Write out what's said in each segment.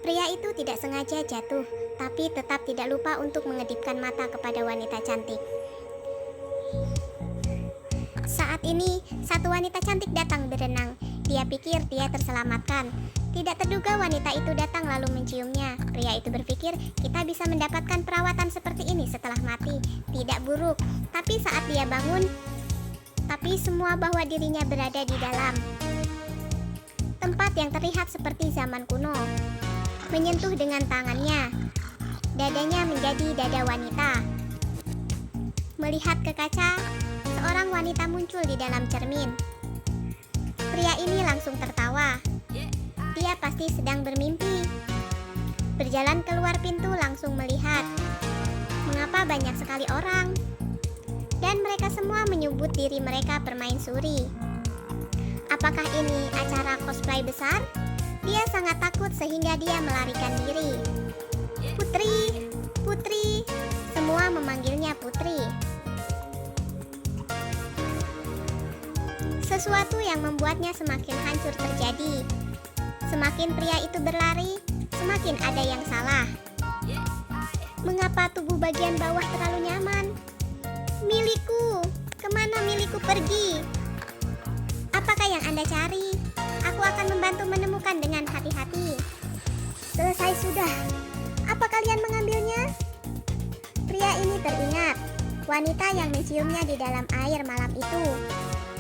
Pria itu tidak sengaja jatuh, tapi tetap tidak lupa untuk mengedipkan mata kepada wanita cantik. Saat ini, satu wanita cantik datang berenang. Dia pikir dia terselamatkan. Tidak terduga wanita itu datang lalu menciumnya. Pria itu berpikir, kita bisa mendapatkan perawatan seperti ini setelah mati. Tidak buruk, tapi saat dia bangun, semua bahwa dirinya berada di dalam tempat yang terlihat seperti zaman kuno. Menyentuh dengan tangannya, dadanya menjadi dada wanita. Melihat ke kaca, seorang wanita muncul di dalam cermin. Pria ini langsung tertawa. Dia pasti sedang bermimpi. Berjalan keluar pintu langsung melihat mengapa banyak sekali orang, dan mereka semua menyebut diri mereka permaisuri. Apakah ini acara cosplay besar? Dia sangat takut sehingga dia melarikan diri. Putri, Putri, semua memanggilnya Putri. Sesuatu yang membuatnya semakin hancur terjadi. Semakin pria itu berlari, semakin ada yang salah. Mengapa tubuh bagian bawah terlalu nyaman? Milikku, kemana milikku pergi? Apakah yang Anda cari? Aku akan membantu menemukan dengan hati-hati. Selesai sudah. Apa kalian mengambilnya? Pria ini teringat wanita yang menciumnya di dalam air malam itu.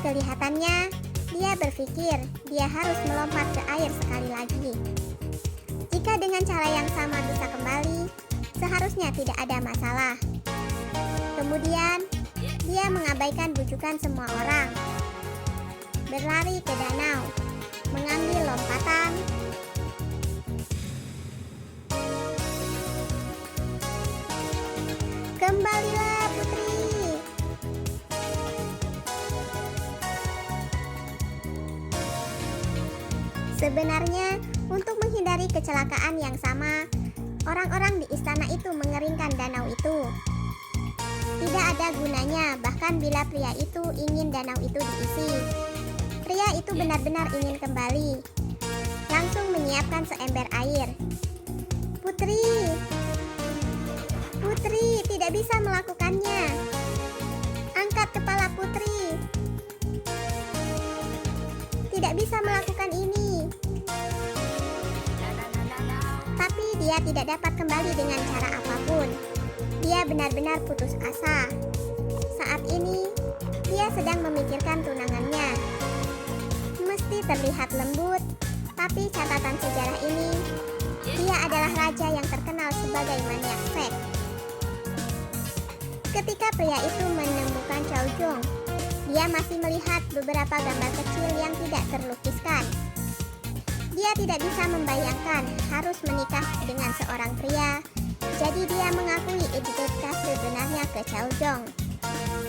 Kelihatannya dia berpikir dia harus melompat ke air sekali lagi. Jika dengan cara yang sama bisa kembali, seharusnya tidak ada masalah. Kemudian dia mengabaikan bujukan semua orang. Berlari ke danau, mengambil lompatan. Kembalilah Putri. Sebenarnya, untuk menghindari kecelakaan yang sama, orang-orang di istana itu mengeringkan danau itu. Tidak ada gunanya, bahkan bila pria itu ingin danau itu diisi. Pria itu benar-benar ingin kembali. Langsung menyiapkan seember air. Putri, Putri tidak bisa melakukannya. Angkat kepala Putri. Tidak bisa melakukan ini. Tapi dia tidak dapat kembali dengan cara apapun. Dia benar-benar putus asa. Saat ini, dia sedang memikirkan tunangannya. Mesti terlihat lembut, tapi catatan sejarah ini, dia adalah raja yang terkenal sebagai maniak seks. Ketika pria itu menemukan Chow Jong, dia masih melihat beberapa gambar kecil yang tidak terlukiskan. Dia tidak bisa membayangkan harus menikah dengan seorang pria, jadi dia mengakui identitas sebenarnya ke Chow Jong.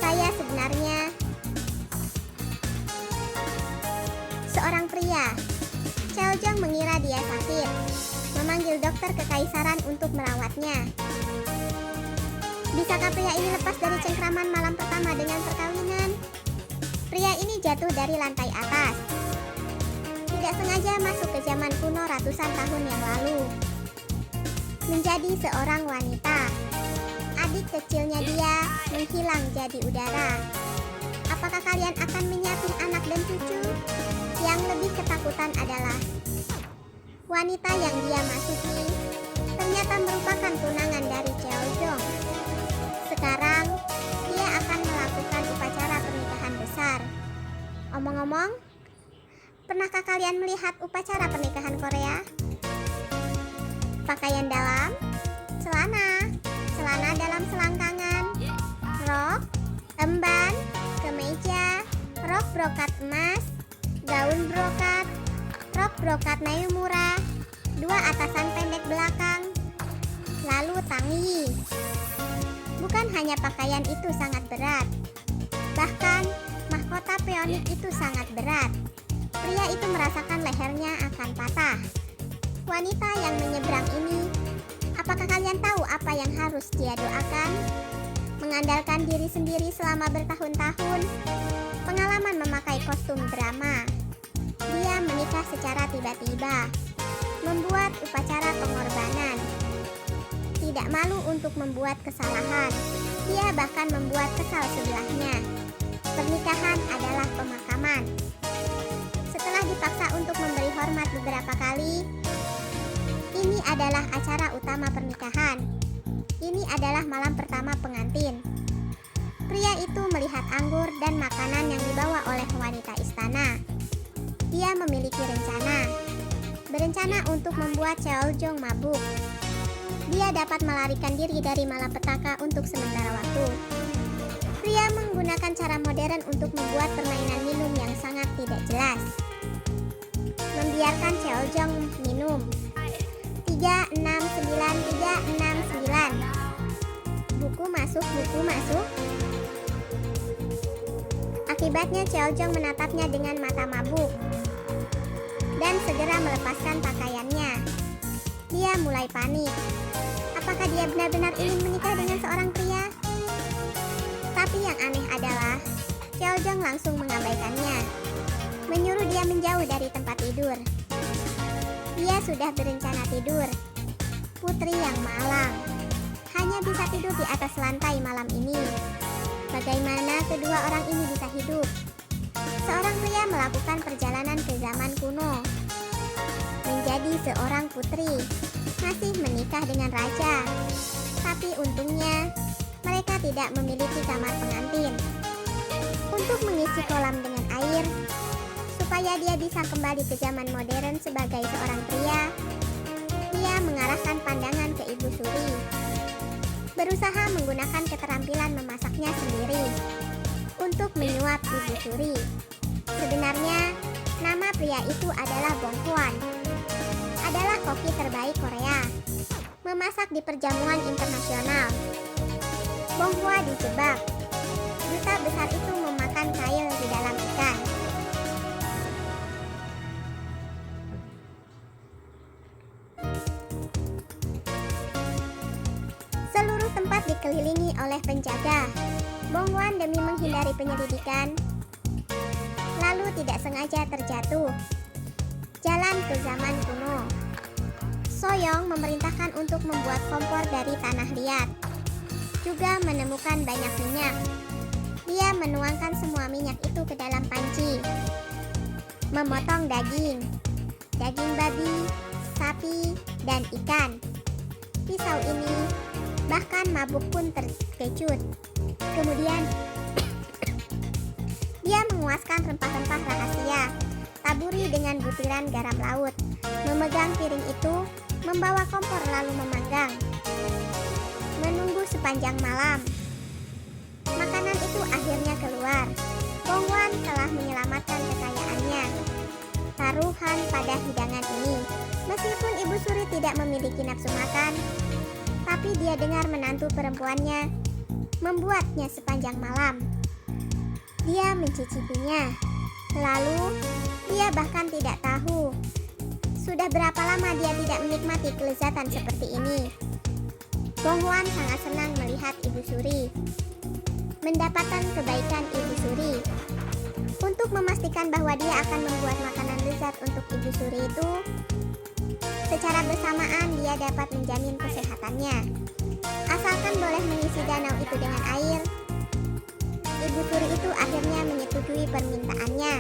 Saya sebenarnya seorang pria. Chow Jong mengira dia sakit, memanggil dokter kekaisaran untuk merawatnya. Bisakah pria ini lepas dari cengkraman malam pertama dengan perkawinan? Pria ini jatuh dari lantai atas. Tidak sengaja masuk ke zaman kuno ratusan tahun yang lalu. Menjadi seorang wanita. Adik kecilnya dia menghilang jadi udara. Apakah kalian akan menyiapin anak dan cucu? Yang lebih ketakutan adalah wanita yang dia masuki ternyata merupakan tunangan dari Chow Jong. Sekarang dia akan melakukan upacara pernikahan besar. Omong-omong, pernahkah kalian melihat upacara pernikahan Korea? Pakaian dalam, celana dalam selangkangan, rok, emban, kemeja, rok brokat emas, gaun brokat, rok brokat Naimura, 2 atasan pendek belakang, lalu tangyi. Bukan hanya pakaian itu sangat berat, bahkan mahkota peonik itu sangat berat. Pria itu merasakan lehernya akan patah. Wanita yang menyeberang ini, apakah kalian tahu apa yang harus dia doakan? Mengandalkan diri sendiri selama bertahun-tahun, pengalaman memakai kostum drama. Dia menikah secara tiba-tiba, membuat membuat upacara pengorbanan. Tidak malu untuk membuat kesalahan. Dia bahkan membuat kesal sebelahnya. Pernikahan adalah pemakaman. Setelah dipaksa untuk memberi hormat beberapa kali, ini adalah acara utama pernikahan. Ini adalah malam pertama pengantin. Pria itu melihat anggur dan makanan yang dibawa oleh wanita istana. Dia memiliki berencana untuk membuat Cheoljong mabuk. Dia dapat melarikan diri dari malapetaka untuk sementara waktu. Pria menggunakan cara modern untuk membuat permainan minum yang sangat tidak jelas. Membiarkan Cheoljong minum. 369, 369. Buku masuk. Akibatnya Cheoljong menatapnya dengan mata mabuk dan segera melepaskan pakaiannya. Dia mulai panik. Apakah dia benar-benar ingin menikah dengan seorang pria? Tapi yang aneh adalah Cheoljong langsung mengabaikannya, menyuruh dia menjauh dari tempat tidur. Dia sudah berencana tidur. Putri yang malang hanya bisa tidur di atas lantai malam ini. Bagaimana kedua orang ini bisa hidup? Seorang pria melakukan perjalanan ke zaman kuno, menjadi seorang putri, masih menikah dengan raja. Tapi untungnya, mereka tidak memiliki kamar pengantin. Untuk mengisi kolam dengan air, supaya dia bisa kembali ke zaman modern sebagai seorang pria, dia mengarahkan pandangan ke Ibu Suri. Berusaha menggunakan keterampilan memasaknya sendiri untuk menyuap Ibu Suri. Sebenarnya, nama pria itu adalah Bong Hwan. Adalah koki terbaik Korea. Memasak di perjamuan internasional. Bong Hwan dijebak. Duta besar itu memakan kail di dalam ikan. Seluruh tempat dikelilingi oleh penjaga. Bong Hwan demi menghindari penyelidikan, lalu tidak sengaja terjatuh. Jalan ke zaman kuno. Soyong memerintahkan untuk membuat kompor dari tanah liat. Juga menemukan banyak minyak. Dia menuangkan semua minyak itu ke dalam panci. Memotong daging babi, sapi, dan ikan. Pisau ini bahkan mabuk pun terkejut. Kemudian dia menguaskan rempah-rempah rahasia, taburi dengan butiran garam laut. Memegang piring itu, membawa kompor lalu memanggang. Menunggu sepanjang malam. Makanan itu akhirnya keluar. Bong Hwan telah menyelamatkan kekayaannya. Taruhan pada hidangan ini. Meskipun Ibu Suri tidak memiliki nafsu makan, tapi dia dengar menantu perempuannya membuatnya sepanjang malam. Dia mencicipinya. Lalu, dia bahkan tidak tahu sudah berapa lama dia tidak menikmati kelezatan seperti ini. Bong Hwan sangat senang melihat Ibu Suri. Mendapatkan kebaikan Ibu Suri. Untuk memastikan bahwa dia akan membuat makanan lezat untuk Ibu Suri itu, secara bersamaan dia dapat menjamin kesehatannya. Asalkan boleh mengisi danau itu dengan air, Ibu Suri itu akhirnya menyetujui permintaannya.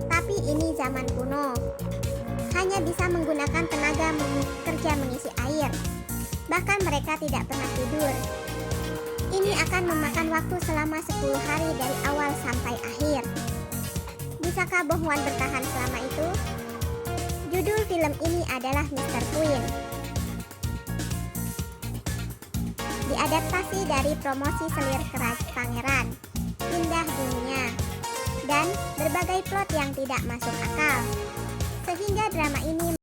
Tapi ini zaman kuno. Hanya bisa menggunakan tenaga kerja mengisi air. Bahkan mereka tidak pernah tidur. Ini akan memakan waktu selama 10 hari dari awal sampai akhir. Bisakah Bong Hwan bertahan selama itu? Judul film ini adalah Mr. Queen. Diadaptasi dari promosi selir keras pangeran, Indah Dunia, dan berbagai plot yang tidak masuk akal. Sehingga drama ini